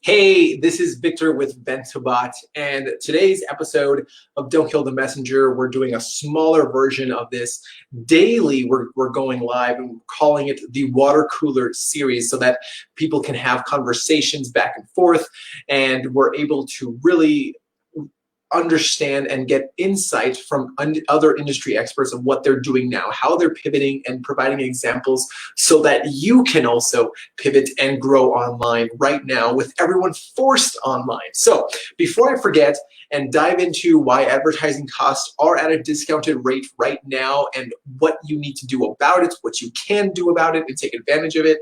Hey, this is Victor with Ventobot, and today's episode of Don't Kill the Messenger, we're doing a smaller version of this. Daily, we're going live and calling it the Water Cooler Series so that people can have conversations back and forth, and we're able to really understand and get insight from other industry experts of what they're doing now, how they're pivoting and providing examples so that you can also pivot and grow online right now with everyone forced online. So before I forget and dive into why advertising costs are at a discounted rate right now and what you need to do about it, what you can do about it and take advantage of it,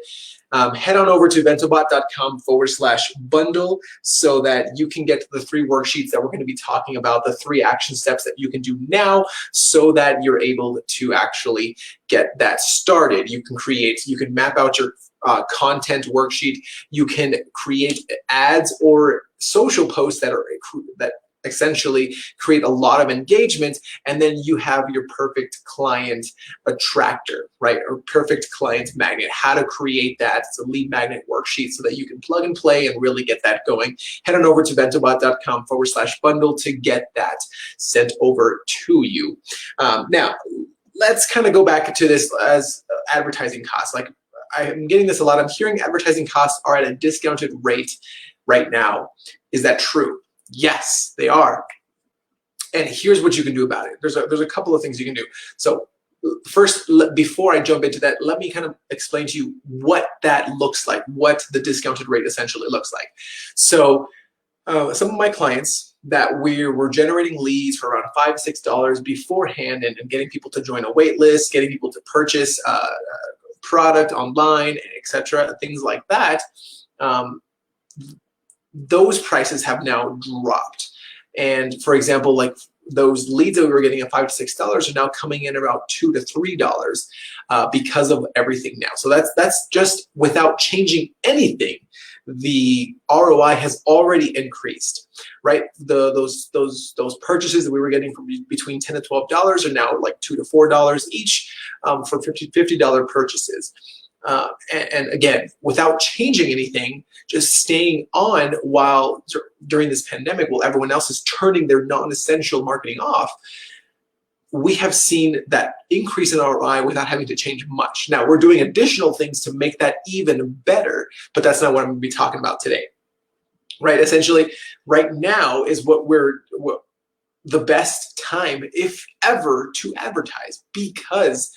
head on over to ventobot.com/bundle so that you can get the 3 worksheets that we're going to be talking about, the 3 action steps that you can do now so that you're able to actually get that started. You can map out your content worksheet. You can create ads or social posts that essentially create a lot of engagement, and then you have your perfect client attractor, right? Or perfect client magnet. How to create that. It's a lead magnet worksheet so that you can plug and play and really get that going. Head on over to ventobot.com/bundle to get that sent over to you. Now, let's kind of go back to this as advertising costs. Like, I'm getting this a lot. I'm hearing advertising costs are at a discounted rate right now. Is that true? Yes, they are. And here's what you can do about it. There's a couple of things you can do. So first, before I jump into that, let me kind of explain to you what that looks like, what the discounted rate essentially looks like. So some of my clients that we were generating leads for around $5 to $6 beforehand and getting people to join a wait list, getting people to purchase product online, etc., things like that. Those prices have now dropped. And for example, like those leads that we were getting at $5 to $6 are now coming in about $2 to $3 because of everything now. So that's just without changing anything. The ROI has already increased, right? Those purchases that we were getting from between $10 to $12 are now like $2 to $4 each for $50 purchases. And again, without changing anything, just staying on while during this pandemic, while everyone else is turning their non-essential marketing off, we have seen that increase in ROI without having to change much. Now, we're doing additional things to make that even better, but that's not what I'm going to be talking about today, right? Essentially, right now is what the best time, if ever, to advertise, because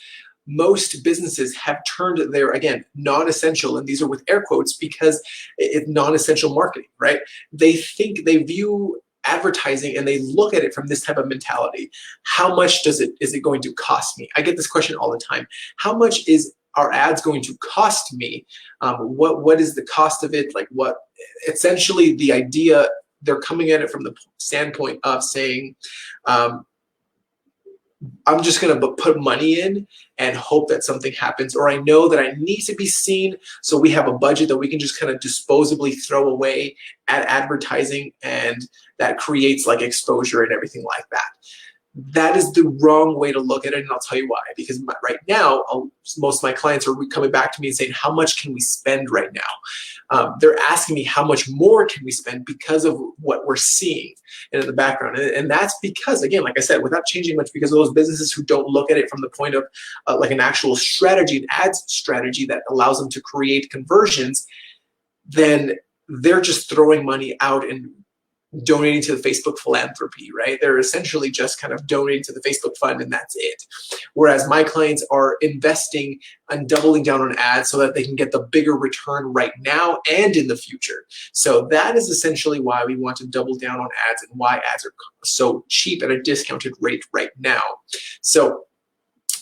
most businesses have turned their, again, non-essential, and these are with air quotes because it's non-essential marketing, right? They view advertising and they look at it from this type of mentality. How much is it going to cost me? I get this question all the time. How much is our ads going to cost me? What is the cost of it? Like, what essentially the idea, they're coming at it from the standpoint of saying, I'm just going to put money in and hope that something happens, or I know that I need to be seen, so we have a budget that we can just kind of disposably throw away at advertising, and that creates like exposure and everything like that. That is the wrong way to look at it, and I'll tell you why. Because right now, most of my clients are coming back to me and saying, how much can we spend right now? They're asking me how much more can we spend because of what we're seeing in the background. And that's because, again, like I said, without changing much, because of those businesses who don't look at it from the point of like an actual strategy, an ads strategy that allows them to create conversions, then they're just throwing money out and donating to the Facebook philanthropy, right? They're essentially just kind of donating to the Facebook fund, and that's it. Whereas my clients are investing and doubling down on ads so that they can get the bigger return right now and in the future. So that is essentially why we want to double down on ads and why ads are so cheap at a discounted rate right now. So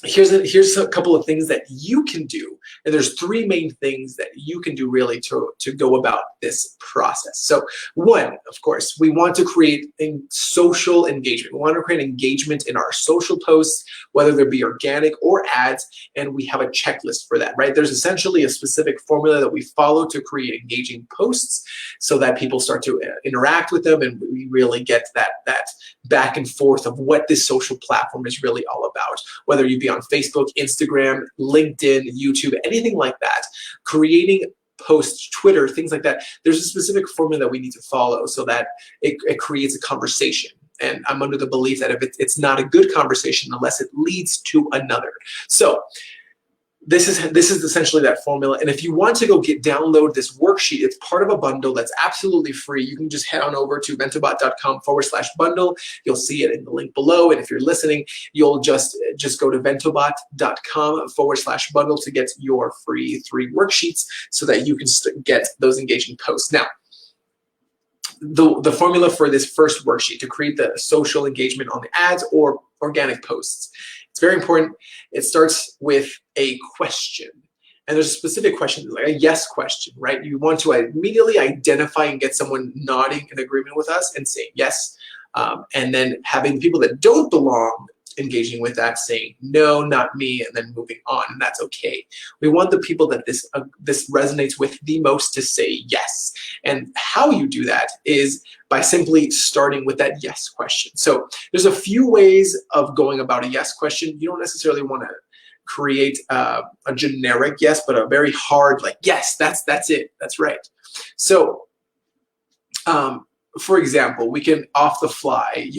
here's a couple of things that you can do, and there's 3 main things that you can do really to go about this process. So one, of course, we want to create a social engagement. We want to create engagement in our social posts, whether they be organic or ads, and we have a checklist for that, right? There's essentially a specific formula that we follow to create engaging posts so that people start to interact with them, and we really get that back and forth of what this social platform is really all about, whether you be on Facebook, Instagram, LinkedIn, YouTube, anything like that. Creating post, Twitter, things like that. There's a specific formula that we need to follow so that it creates a conversation. And I'm under the belief that if it's not a good conversation unless it leads to another. So this is essentially that formula. And if you want to go download this worksheet, it's part of a bundle that's absolutely free. You can just head on over to ventobot.com/bundle. You'll see it in the link below. And if you're listening, you'll just go to ventobot.com/bundle to get your free 3 worksheets so that you can get those engaging posts. Now, the formula for this first worksheet to create the social engagement on the ads or organic posts. It's very important. It starts with a question. And there's a specific question, like a yes question, right? You want to immediately identify and get someone nodding in agreement with us and saying yes. And then having people that don't belong engaging with that saying, no, not me, and then moving on. And that's okay. We want the people that this resonates with the most to say yes. And how you do that is by simply starting with that yes question. So there's a few ways of going about a yes question. You don't necessarily want to create a generic yes, but a very hard, like, yes, that's it. That's right. So, for example, we can off the fly,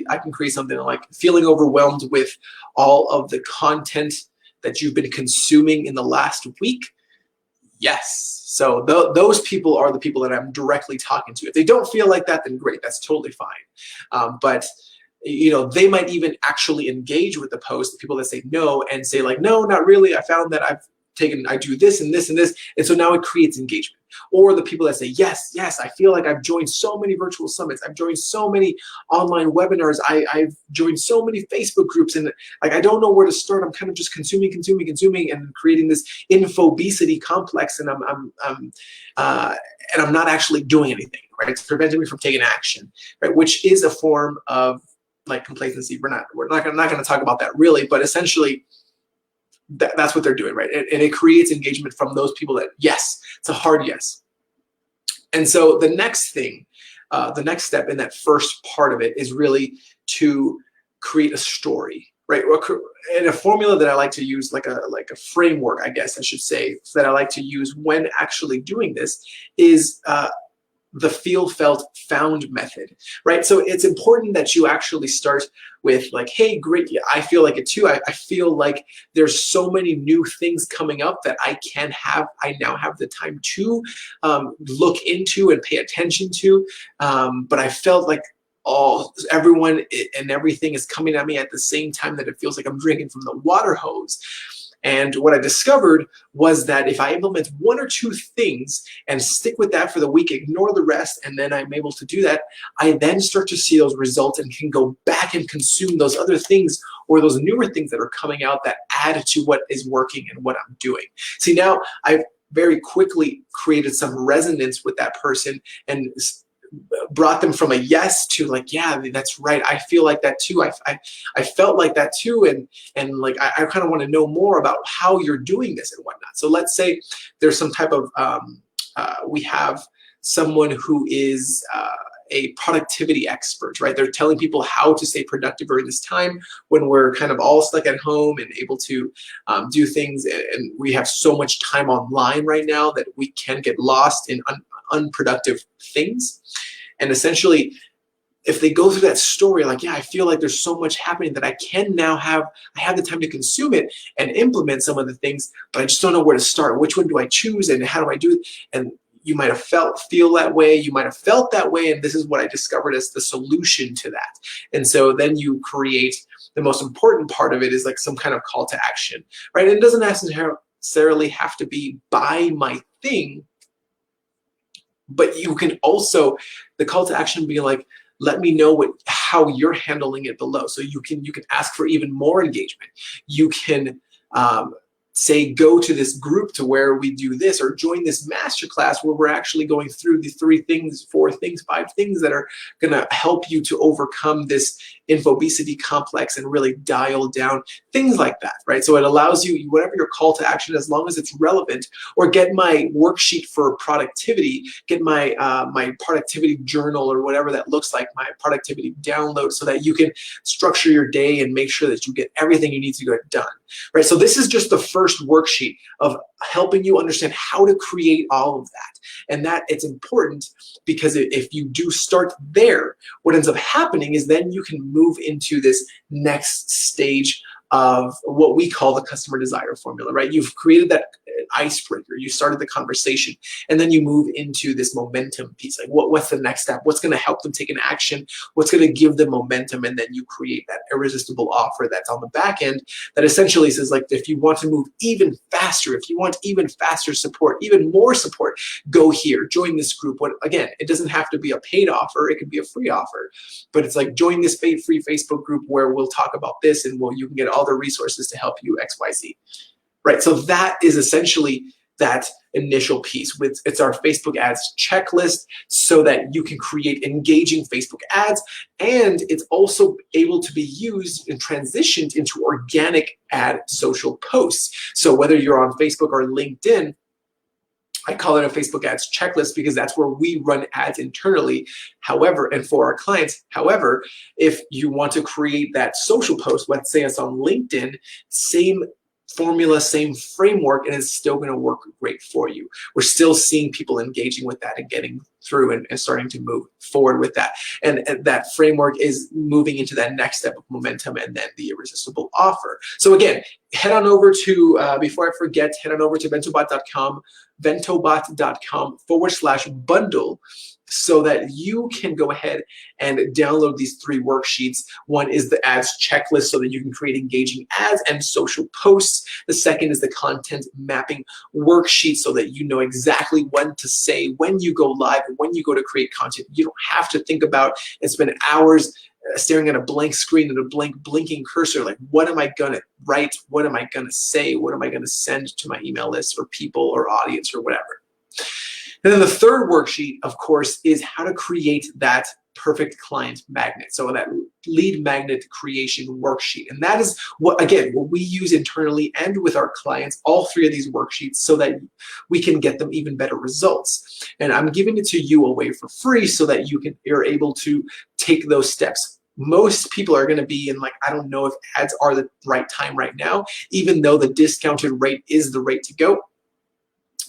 I can create something like feeling overwhelmed with all of the content that you've been consuming in the last week. Yes. So those people are the people that I'm directly talking to. If they don't feel like that, then great. That's totally fine. But they might even actually engage with the post, the people that say no and say like, no, not really. I found that I do this and this and this. And so now it creates engagement. Or the people that say, yes, I feel like I've joined so many virtual summits. I've joined so many online webinars. I've joined so many Facebook groups, and like, I don't know where to start. I'm kind of just consuming and creating this infobesity complex. And I'm not actually doing anything, right? It's preventing me from taking action, right? Which is a form of like complacency. We're not going to talk about that really, but essentially, that's what they're doing, right? And it creates engagement from those people that, yes, it's a hard yes. And so the next thing, the next step in that first part of it is really to create a story, right? And a formula that I like to use, like a framework, I guess I should say, that I like to use when actually doing this is the feel, felt, found method, right? So it's important that you actually start with like, hey, great, yeah, I feel like it too. I feel like there's so many new things coming up that I now have the time to look into and pay attention to. But I felt like everyone and everything is coming at me at the same time that it feels like I'm drinking from the water hose. And what I discovered was that if I implement 1 or 2 things and stick with that for the week, ignore the rest, and then I'm able to do that, I then start to see those results and can go back and consume those other things or those newer things that are coming out that add to what is working and what I'm doing. See, now I've very quickly created some resonance with that person and brought them from a yes to like, yeah, that's right, I feel like that too. I felt like that too, and like I kind of want to know more about how you're doing this and whatnot. So let's say there's some type of we have someone who is a productivity expert, right? They're telling people how to stay productive during this time when we're kind of all stuck at home and able to do things, and we have so much time online right now that we can get lost in unproductive things. And essentially, if they go through that story, like, yeah, I feel like there's so much happening that I have the time to consume it and implement some of the things, but I just don't know where to start. Which one do I choose and how do I do it? And you might have feel that way, you might have felt that way, and this is what I discovered as the solution to that. And so then you create, the most important part of it is like some kind of call to action, right? And it doesn't necessarily have to be buy my thing, but you can also, the call to action be like, let me know how you're handling it below. So you can ask for even more engagement. You can say, go to this group to where we do this, or join this masterclass where we're actually going through the 3 things, 4 things, 5 things that are gonna help you to overcome this infobesity complex and really dial down things like that, right? So it allows you, whatever your call to action, as long as it's relevant, or get my worksheet for productivity, get my my productivity journal or whatever that looks like, my productivity download, so that you can structure your day and make sure that you get everything you need to get done, right? So this is just the first worksheet of helping you understand how to create all of that. And that it's important because if you do start there, what ends up happening is then you can move into this next stage of what we call the customer desire formula, right? You've created that icebreaker, you started the conversation, and then you move into this momentum piece. Like what's the next step? What's going to help them take an action? What's going to give them momentum? And then you create that irresistible offer that's on the back end that essentially says, like, if you want to move even faster, if you want even faster support, even more support, go here, join this group. Again, it doesn't have to be a paid offer, it could be a free offer, but it's like, join this free Facebook group where we'll talk about this, and you can get all the resources to help you XYZ, right? So that is essentially that initial piece. It's our Facebook ads checklist so that you can create engaging Facebook ads, and it's also able to be used and transitioned into organic ad social posts. So whether you're on Facebook or LinkedIn, I call it a Facebook ads checklist because that's where we run ads internally. However, and for our clients, however, if you want to create that social post, let's say it's on LinkedIn, same formula, same framework, and it's still going to work great for you. We're still seeing people engaging with that and getting through and starting to move forward with that. And that framework is moving into that next step of momentum and then the irresistible offer. So again, head on over to, before I forget, head on over to ventobot.com, ventobot.com/bundle, so that you can go ahead and download these 3 worksheets. One is the ads checklist so that you can create engaging ads and social posts. The second is the content mapping worksheet so that you know exactly when to say when you go live and when you go to create content. You don't have to think about and spend hours staring at a blank screen and a blinking cursor, like, what am I gonna write? What am I gonna say? What am I gonna send to my email list or people or audience or whatever? And then the third worksheet, of course, is how to create that perfect client magnet. So that lead magnet creation worksheet. And that is what we use internally and with our clients, all 3 of these worksheets, so that we can get them even better results. And I'm giving it to you away for free so that you're able to take those steps. Most people are going to be in, like, I don't know if ads are the right time right now, even though the discounted rate is the rate to go,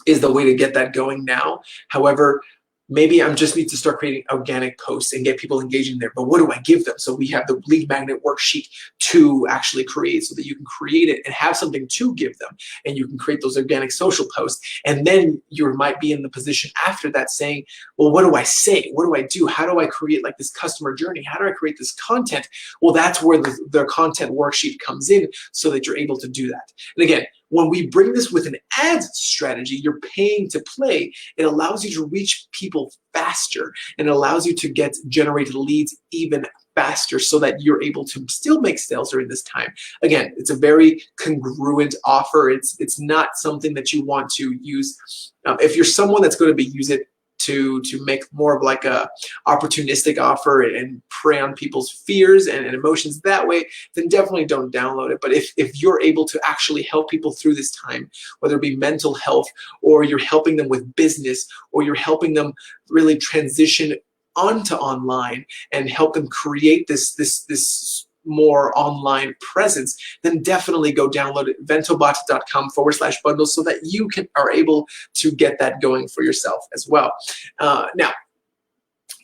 is the way to get that going now. However, maybe I just need to start creating organic posts and get people engaging there. But what do I give them? So we have the lead magnet worksheet to actually create so that you can create it and have something to give them. And you can create those organic social posts. And then you might be in the position after that saying, well, what do I say? What do I do? How do I create like this customer journey? How do I create this content? Well, that's where the content worksheet comes in so that you're able to do that. And again, when we bring this with an ads strategy, you're paying to play. It allows you to reach people faster and allows you to get generated leads even faster so that you're able to still make sales during this time. Again, it's a very congruent offer. It's not something that you want to use. If you're someone that's going to use it to make more of like a opportunistic offer and prey on people's fears and emotions that way, then definitely don't download it. But if you're able to actually help people through this time, whether it be mental health, or you're helping them with business, or you're helping them really transition onto online and help them create this more online presence, then definitely go download it, ventobot.com/bundle, so that you are able to get that going for yourself as well. Now,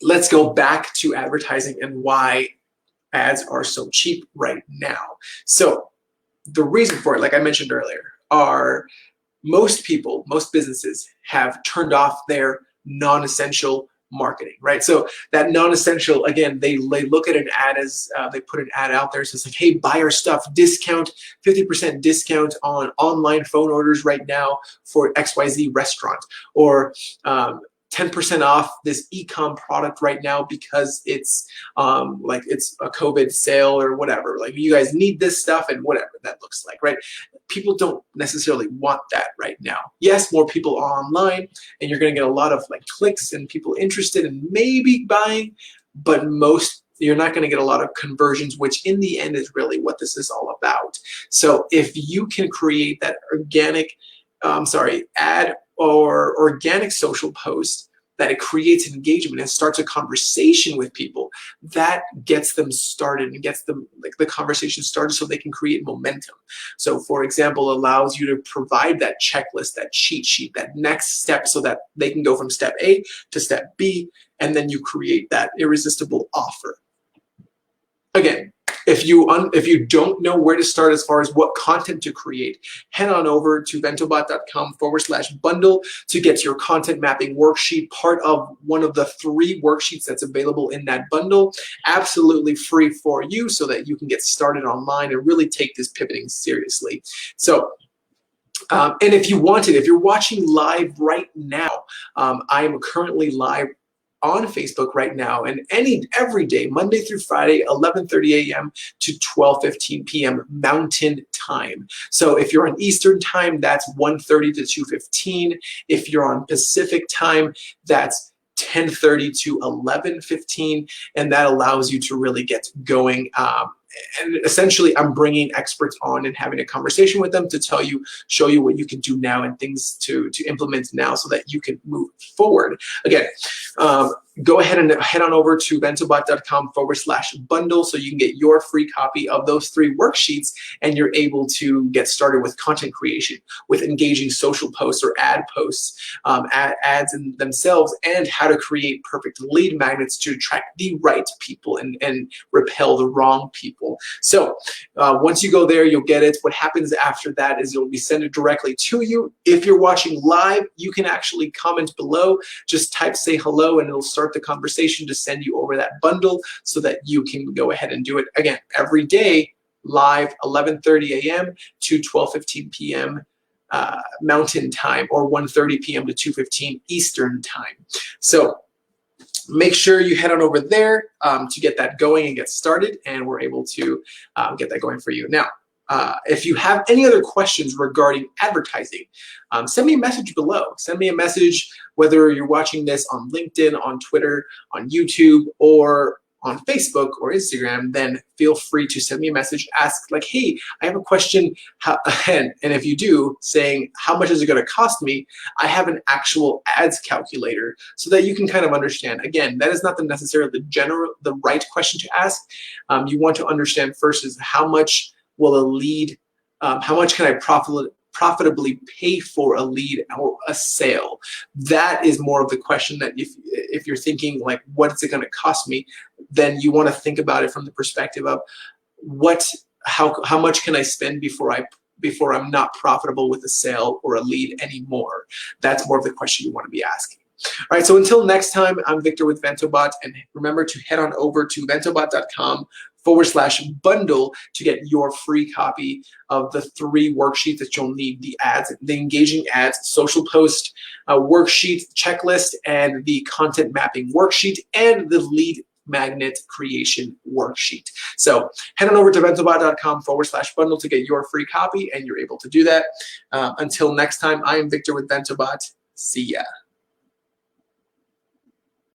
let's go back to advertising and why ads are so cheap right now. So the reason for it, like I mentioned earlier, are most businesses have turned off their non-essential marketing, right? So that non-essential, again, they look at an ad as they put an ad out there. So it's like, hey, buy our stuff, discount, 50% discount on online phone orders right now for XYZ restaurant, or 10% off this e-com product right now because it's like it's a COVID sale or whatever. Like, you guys need this stuff and whatever that looks like, right? People don't necessarily want that right now. Yes, more people are online and you're going to get a lot of like clicks and people interested in maybe buying, but most you're not going to get a lot of conversions, which in the end is really what this is all about. So if you can create that ad or organic social post that it creates engagement and starts a conversation with people, that gets them started and gets them the conversation started so they can create momentum. So for example, allows you to provide that checklist, that cheat sheet, that next step so that they can go from step A to step B, and then you create that irresistible offer. Again, if you don't know where to start as far as what content to create, head on over to ventobot.com/bundle to get your content mapping worksheet, part of one of the 3 worksheets that's available in that bundle, absolutely free for you so that you can get started online and really take this pivoting seriously. So, and if you're watching live right now, I am currently live on Facebook right now, and every day, Monday through Friday, 11:30 a.m. to 12:15 p.m. Mountain Time. So if you're on Eastern Time, that's 1:30 to 2:15. If you're on Pacific Time, that's 10:30 to 11:15, and that allows you to really get going. And essentially, I'm bringing experts on and having a conversation with them to show you what you can do now and things to implement now so that you can move forward. Again, go ahead and head on over to ventobot.com/bundle so you can get your free copy of those 3 worksheets, and you're able to get started with content creation, with engaging social posts or ad posts, ads in themselves, and how to create perfect lead magnets to attract the right people and repel the wrong people. So once you go there, you'll get it. What happens after that is it'll be sent directly to you. If you're watching live, you can actually comment below. Just type "say hello" and it'll start the conversation to send you over that bundle so that you can go ahead and do it. Again, every day, live, 11:30 a.m. to 12:15 p.m. Mountain Time, or 1:30 p.m. to 2:15 Eastern Time. So make sure you head on over there to get that going and get started, and we're able to get that going for you. Now, if you have any other questions regarding advertising, send me a message below. Send me a message whether you're watching this on LinkedIn, on Twitter, on YouTube, or on Facebook or Instagram. Then feel free to send me a message, ask like, "Hey, I have a question," and if you do, saying, "How much is it going to cost me?" I have an actual ads calculator so that you can kind of understand. Again, that is not necessarily the right question to ask. You want to understand first is how much will a lead, how much can I profitably pay for a lead or a sale? That is more of the question that if you're thinking like, what is it going to cost me, then you want to think about it from the perspective of how much can I spend before I'm not profitable with a sale or a lead anymore. That's more of the question you want to be asking. All right, so until next time, I'm Victor with Ventobot, and remember to head on over to ventobot.com/bundle to get your free copy of the 3 worksheets that you'll need: the engaging ads, social post worksheet, checklist, and the content mapping worksheet, and the lead magnet creation worksheet. So head on over to ventobot.com/bundle to get your free copy, and you're able to do that. Until next time, I am Victor with Ventobot. See ya.